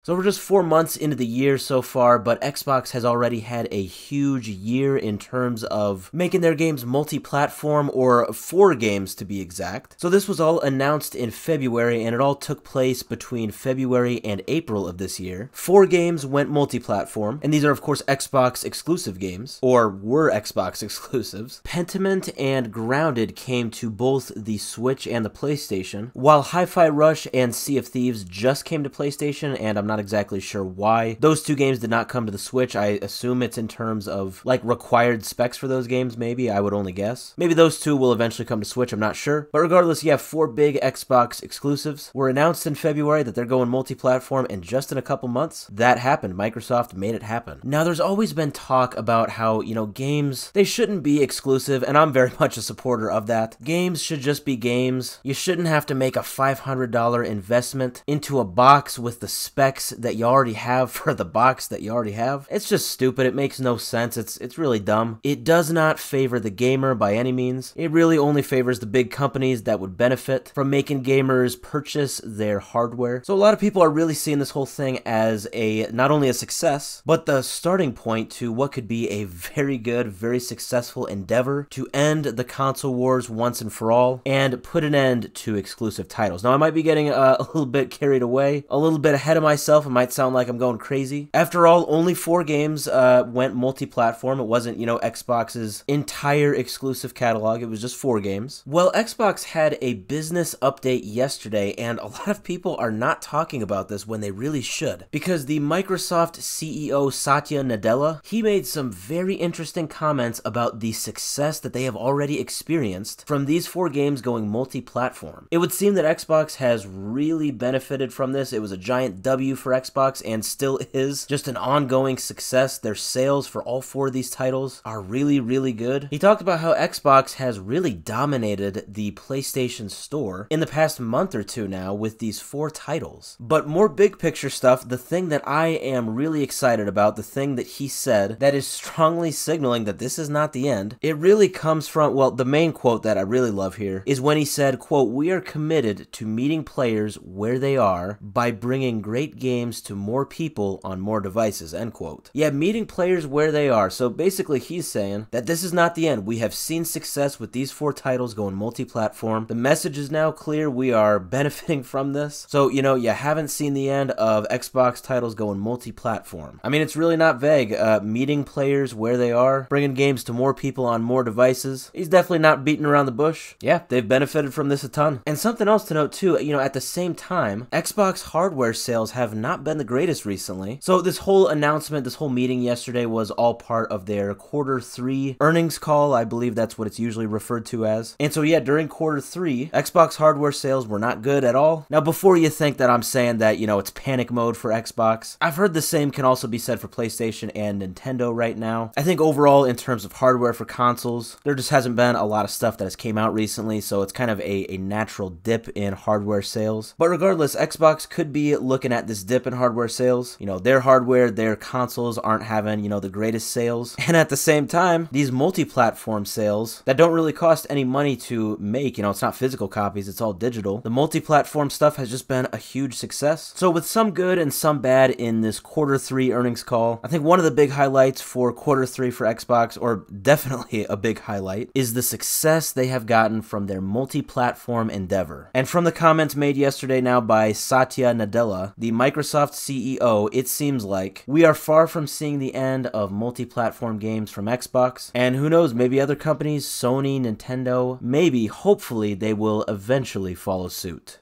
So we're just 4 months into the year so far, but Xbox has already had a huge year in terms of making their games multi-platform, or 4 games to be exact. So this was all announced in February, and it all took place between February and April of this year. 4 games went multi-platform, and these are of course Xbox exclusive games, or were Xbox exclusives. Pentiment and Grounded came to both the Switch and the PlayStation, while Hi-Fi Rush and Sea of Thieves just came to PlayStation, and I'm not exactly sure why. Those 2 games did not come to the Switch. I assume it's in terms of like required specs for those games, maybe. I would only guess. Maybe those 2 will eventually come to Switch, I'm not sure. But regardless, you have 4 big Xbox exclusives were announced in February that they're going multi-platform, and just in a couple months, that happened. Microsoft made it happen. Now, there's always been talk about how, games, they shouldn't be exclusive, and I'm very much a supporter of that. Games should just be games. You shouldn't have to make a $500 investment into a box with the specs that you already have for the box that you already have. It's just stupid. It makes no sense. It's really dumb. It does not favor the gamer by any means. It really only favors the big companies that would benefit from making gamers purchase their hardware. So a lot of people are really seeing this whole thing as not only a success, but the starting point to what could be a very good, very successful endeavor to end the console wars once and for all, and put an end to exclusive titles. Now, I might be getting a little bit carried away, a little bit ahead of myself. It might sound like I'm going crazy. After all, only 4 games went multi-platform. It wasn't, Xbox's entire exclusive catalog. It was just 4 games. Well, Xbox had a business update yesterday, and a lot of people are not talking about this when they really should, because the Microsoft CEO Satya Nadella, he made some very interesting comments about the success that they have already experienced from these 4 games going multi-platform. It would seem that Xbox has really benefited from this. It was a giant W for Xbox, and still is just an ongoing success. Their sales for all 4 of these titles are really, really good. He talked about how Xbox has really dominated the PlayStation Store in the past month or 2 now with these 4 titles. But more big picture stuff, the thing that I am really excited about, the thing that he said that is strongly signaling that this is not the end, it really comes from, well, the main quote that I really love here is when he said, quote, "We are committed to meeting players where they are by bringing great games to more people on more devices," end quote. Yeah, meeting players where they are. So basically he's saying that this is not the end. We have seen success with these 4 titles going multi-platform. The message is now clear. We are benefiting from this. So, you haven't seen the end of Xbox titles going multi-platform. I mean, it's really not vague. Meeting players where they are, bringing games to more people on more devices. He's definitely not beating around the bush. Yeah, they've benefited from this a ton. And something else to note too, at the same time, Xbox hardware sales have not been the greatest recently. So this whole announcement, this whole meeting yesterday was all part of their Q3 earnings call. I believe that's what it's usually referred to as. And so yeah, during Q3, Xbox hardware sales were not good at all. Now, before you think that I'm saying that, it's panic mode for Xbox, I've heard the same can also be said for PlayStation and Nintendo right now. I think overall, in terms of hardware for consoles, there just hasn't been a lot of stuff that has came out recently, so it's kind of a natural dip in hardware sales. But regardless, Xbox could be looking at this dip in hardware sales. Their hardware, their consoles aren't having, the greatest sales. And at the same time, these multi-platform sales that don't really cost any money to make, it's not physical copies, it's all digital. The multi-platform stuff has just been a huge success. So with some good and some bad in this Q3 earnings call, I think one of the big highlights for Q3 for Xbox, or definitely a big highlight, is the success they have gotten from their multi-platform endeavor. And from the comments made yesterday now by Satya Nadella, the Microsoft CEO, it seems like we are far from seeing the end of multi-platform games from Xbox, and who knows, maybe other companies, Sony, Nintendo, maybe, hopefully, they will eventually follow suit.